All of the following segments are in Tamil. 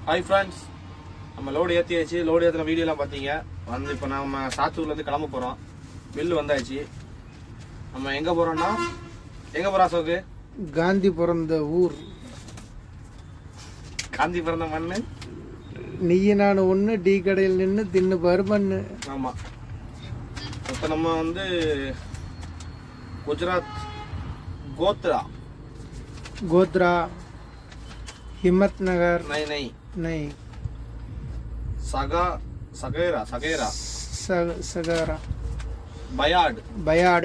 Hi friends, நம்ம லோடு ஏத்தியாச்சு. லோடு ஏத்துன வீடியோ எல்லாம் பாத்தீங்க. வந்து இப்ப நாம சாத்தூர்ல இருந்து கிளம்ப போறோம். மில் வந்தாச்சு. நம்ம எங்க போறோம்னா எங்க போறோம் அசோக்? காந்தி பிறந்த ஊர். காந்தி பிறந்த மண்ணு. நீ நான் ஒண்ணு டீ கடையில் நின்னு தின்னு பாரு மண்ணு. ஆமா. இப்ப நம்ம வந்து குஜராத் கோத்ரா हिम्मत नगर नहीं सगेरा बयाड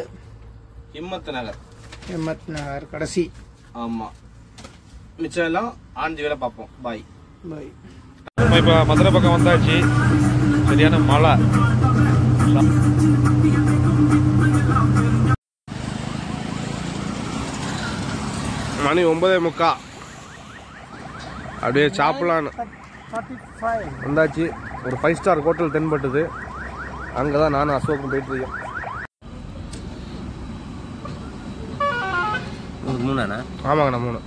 हिम्मत नगर कड़सी ஆமா மிச்சம் எல்லாம் ஆஞ்சி வேலை பார்ப்போம். பாய் பாய். நம்ம இப்போ மதுரை பக்கம் வந்தாச்சு. சரியான மழை. மணி 9:45. அப்படியே சாப்பிடலான்னு வந்தாச்சு. ஒரு 5 ஸ்டார் ஹோட்டல் தென்பட்டுது. அங்கே தான் நானும் அசோக்கும் போயிட்டு இருக்கேன். ஆமாங்கண்ணா 3.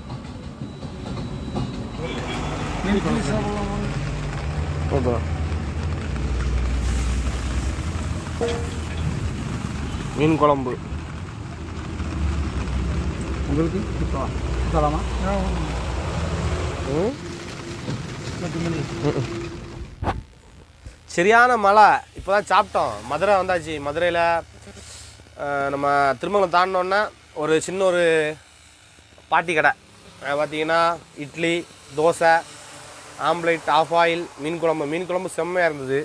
மீன் குழம்பு உங்களுக்கு சரியான மழை. இப்போதான் சாப்பிட்டோம். மதுரை வந்தாச்சு. மதுரையில் நம்ம திருமங்கலம் தாண்டினோன்னா ஒரு சின்ன ஒரு பாட்டி கடை. பார்த்தீங்கன்னா idli, dosa, omelette, half boil, மீன் குழம்பு செம்மையாக இருந்தது.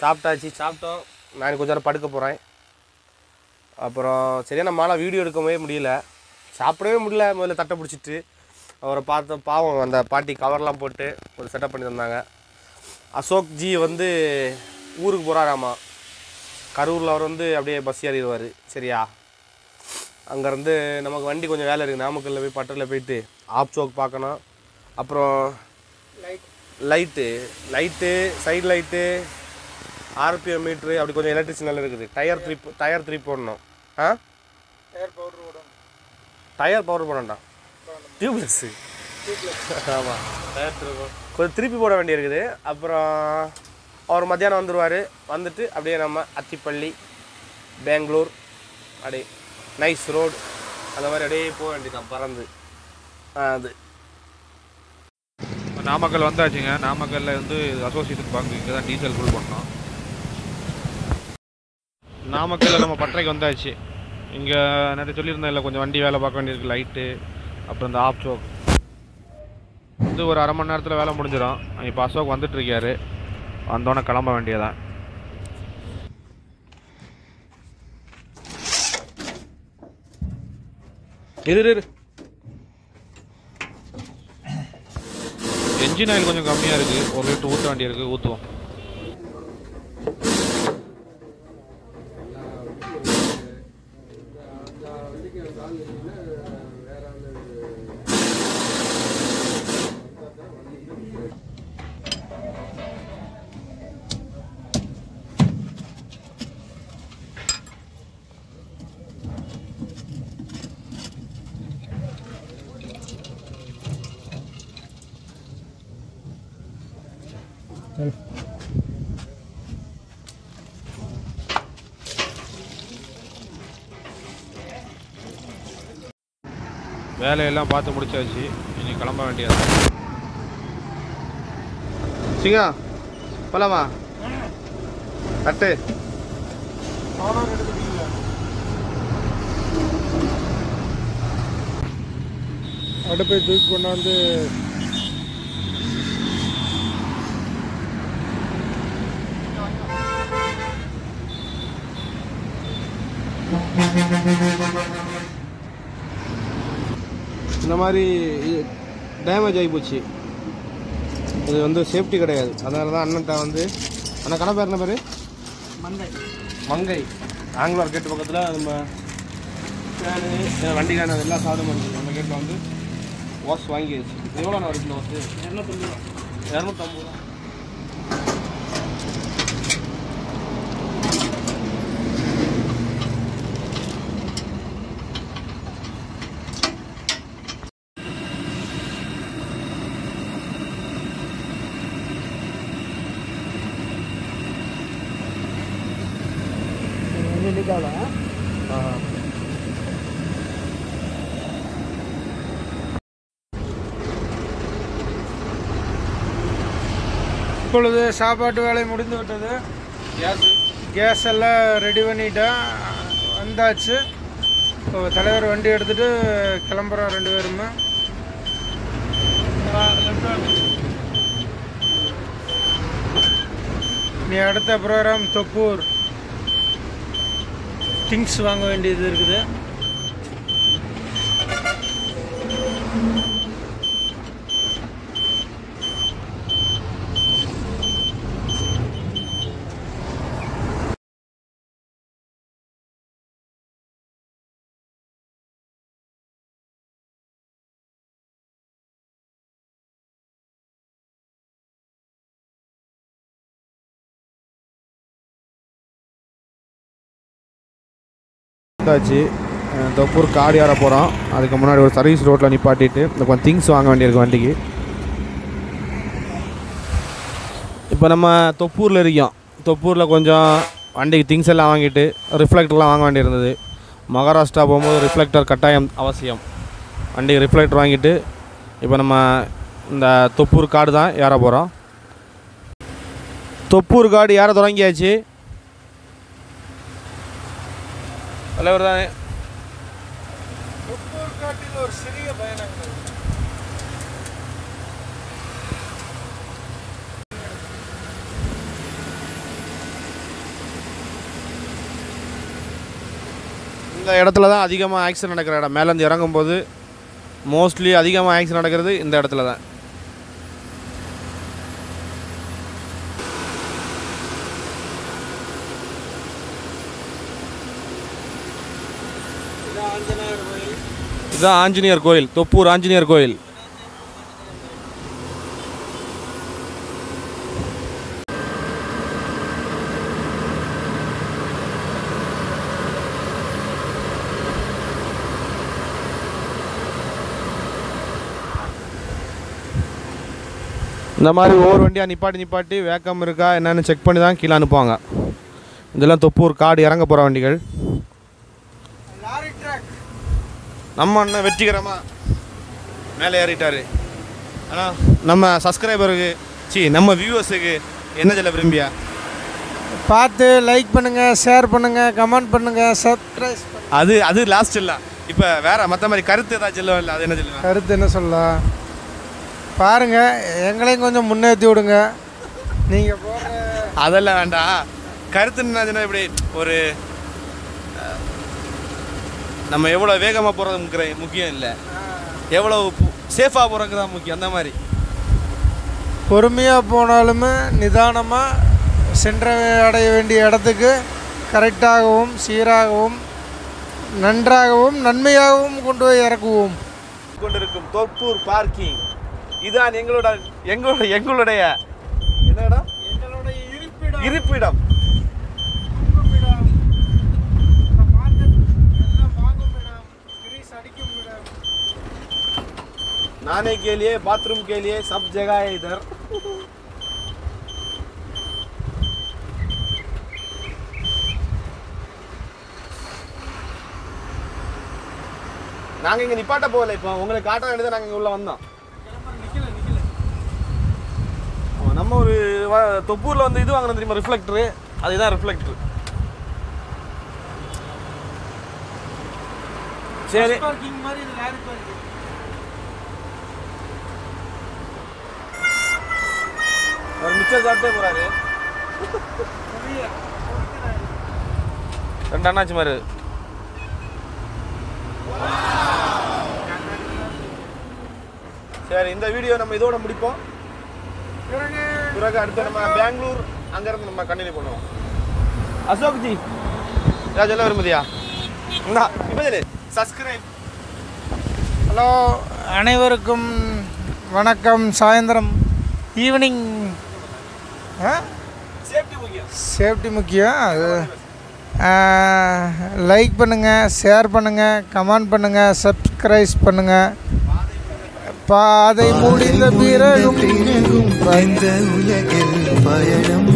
சாப்பிட்டோம். நான் கொஞ்ச நேரம் படுக்க போகிறேன். அப்புறம் சரியான மழை, வீடியோ எடுக்கவே முடியல, சாப்பிடவே முடியல. முதல்ல தட்டை பிடிச்சிட்டு அவரை பார்த்த பாவம், அந்த பாட்டி கவர்லாம் போட்டு ஒரு செட்டப் பண்ணி தந்தாங்க. அசோக் ஜி வந்து ஊருக்கு போகிறாராமா. கரூரில் அவர் வந்து அப்படியே பஸ் ஏறிடுவார். சரியா, அங்கேருந்து நமக்கு வண்டி கொஞ்சம் வேலை இருக்குது. நாமக்கல்லில் போய் பட்டரில் போயிட்டு ஆப் சோக் பார்க்கணும். அப்புறம் light side light, RPM meter, அப்படி கொஞ்சம் எலக்ட்ரிஷியன் இருக்குது. டயர் 3 போடணும். டயர் பவுடர் போடணும்டா. டியூப்லெஸ். ஆமாம், கொஞ்சம் திருப்பி போட வேண்டி இருக்குது. அப்புறம் அவர் மத்தியானம் வந்துடுவார். வந்துட்டு அப்படியே நம்ம அத்திப்பள்ளி, பெங்களூர், அப்படியே நைஸ் ரோடு, அந்த மாதிரி அப்படியே போக வேண்டியதான் பறந்து. அது நாமக்கல் வந்தாச்சுங்க. நாமக்கல்லில் வந்து அசோசியேஷன் பேங்க் இங்கே தான் டீசல் ஃபுல் பண்ணோம். நாமக்கல்லில் நம்ம பட்டறைக்கு வந்தாச்சு. இங்கே நிறைய சொல்லியிருந்தேன் இல்லை, கொஞ்சம் வண்டி வேலை பார்க்க வேண்டியிருக்கு. லைட்டு, அப்புறம் இந்த ஆப் சோக் வந்து ஒரு அரை மணி நேரத்தில் வேலை முடிஞ்சிடும். இப்போ அசோக் வந்துட்டுருக்காரு. வந்தோடனே கிளம்ப வேண்டியதான். இரு என்ஜின் ஆயில் கொஞ்சம் கம்மியாக இருக்குது. 1 லிட்டர் ஊற்ற வேண்டிய இருக்குது. ஊற்றுவோம். வேலையெல்லாம் பார்த்து முடிச்சாச்சு. இனி கிளம்ப வேண்டியது. சிங்கா போலாமா? தட்டு அடுப்பை தூக்கி கொண்டாந்து இந்த மாதிரி டேமேஜ் ஆகி போச்சு. இது வந்து சேஃப்டி கிடையாது. அதனால தான் அண்ணன்ட்ட வந்து அண்ணன் கடை பேர் என்ன பேர்? மங்கை. ஆங்குலார் கேட்டு பக்கத்தில் நம்ம வண்டி கேன் எல்லாம் சாதம் இருக்குது. நம்ம கேட்டில் வந்து வாஷ் வாங்கிடுச்சு. எவ்வளோ நான் வருது வாஷ்? 250 ரூபா. அமெரிக்காவில். இப்பொழுது சாப்பாட்டு வேலை முடிந்து விட்டது. கேஸ் எல்லாம் ரெடி பண்ணிட்டேன், வந்தாச்சு. இப்போ தலைவர் வண்டி எடுத்துகிட்டு கிளம்புறோம் 2 பேருமே. நீ அடுத்த ப்ரோக்ராம் தொப்பூர். திங்ஸ் வாங்க வேண்டியது இருக்குது. தொப்பூர் காடு ஏற போகிறோம். அதுக்கு முன்னாடி ஒரு சர்வீஸ் ரோட்டில் நிப்பாட்டிட்டு இந்த கொஞ்சம் திங்ஸ் வாங்க வேண்டியிருக்கு வண்டிக்கு. இப்போ நம்ம தொப்பூரில் இருக்கோம். தொப்பூரில் கொஞ்சம் வண்டிக்கு திங்ஸ் எல்லாம் வாங்கிட்டு ரிஃப்ளெக்டர்லாம் வாங்க வேண்டியிருந்தது. மகாராஷ்டிரா போகும்போது ரிஃப்ளெக்டர் கட்டாயம் அவசியம். வண்டிக்கு ரிஃப்ளெக்டர் வாங்கிட்டு இப்போ நம்ம இந்த தொப்பூர் காடு தான் ஏற போகிறோம். தொப்பூர் காடு ஏற தொடங்கியாச்சு. தலைவர் தானே. தொப்பூர் காட்டில் ஒரு சிறிய பயணங்கள். இந்த இடத்துல தான் அதிகமாக ஆக்சிடென்ட் நடக்கிற இடம். மேலேருந்து இறங்கும்போது மோஸ்ட்லி அதிகமாக ஆக்சிடென்ட் நடக்கிறது இந்த இடத்துல தான். இதுதான் ஆஞ்சநேயர் கோயில், தொப்பூர் ஆஞ்சநேயர் கோயில். இந்த மாதிரி ஒவ்வொரு வண்டியாக நிப்பாட்டி வேக்கம் இருக்கா என்னென்னு செக் பண்ணி தான் கீழே அனுப்புவாங்க. இதெல்லாம் தொப்பூர் காடு இறங்க போகிற வண்டிகள். நம்ம அண்ணன் வெற்றிகரமாக மேலே ஏறிட்டார். ஆனால் நம்ம சப்ஸ்கிரைபருக்கு நம்ம வியூவர்ஸுக்கு என்ன சொல்ல விரும்பியா? பார்த்து லைக் பண்ணுங்கள், ஷேர் பண்ணுங்கள், கமெண்ட் பண்ணுங்கள், சப்ஸ்கிரைப் பண்ணுங்கள். அது லாஸ்ட் இல்லை. இப்போ வேறு மற்ற மாதிரி கருத்து ஏதாச்சும் சொல்லுவோம் இல்லை, அது என்ன சொல்லுவேன்? கருத்து என்ன சொல்லலாம் பாருங்கள், எங்களையும் கொஞ்சம் முன்னேற்றி விடுங்க. நீங்கள் போகிற அதெல்லாம் வேண்டாம். கருத்துன்னா இப்படி ஒரு நம்ம எவ்வளோ வேகமாக போகிறது முக்கியம் இல்லை, எவ்வளோ சேஃபாக போகிறது தான் முக்கியம். அந்த மாதிரி பொறுமையாக போனாலுமே நிதானமாக சென்றடைய வேண்டிய இடத்துக்கு கரெக்டாகவும் சீராகவும் நன்றாகவும் நன்மையாகவும் கொண்டு போய் இறக்குவோம். கொண்டிருக்கும் தொப்பூர் பார்க்கிங் இதுதான் எங்களுடைய என்ன இடம்? எங்களுடைய இருப்பிடம். नहाने के लिए, बाथरूम के लिए सब जगह है इधर. நாங்க இங்க நிப்பாட்ட போகல. இப்போ உங்களுக்கு காட்ட வேண்டியது நாங்க இங்க உள்ள வந்தோம். நம்ம ஒரு தொப்பூர்ல வந்து இது வாங்கணும் தெரியுமா, ரிஃப்ளெக்டர். அதுதான் ரிஃப்ளெக்டர். சரி, பார்க்கிங் மாதிரி இது லாரி பார்க்கிங். ஒரு மிச்சர் சாப்பிட்டே போறாரு. 2 அண்ணாச்சி மாதிரி. சரி, இந்த வீடியோ நம்ம இதோட முடிப்போம். பிறகு அடுத்து நம்ம பெங்களூர் அங்கேருந்து நம்ம கண்டினியூ பண்ணுவோம். அசோக் ஜி ஏதாவது சொல்ல விரும்புதியா? இப்போ சப்ஸ்கிரைப். ஹலோ, அனைவருக்கும் வணக்கம். சாயந்தரம் ஈவினிங். சேஃப்டி முக்கியம். அது லைக் பண்ணுங்கள், ஷேர் பண்ணுங்கள், கமெண்ட் பண்ணுங்கள், சப்ஸ்கிரைப் பண்ணுங்கள். பாதை முடிந்த பிறகும் இந்த உலகில் பயணம்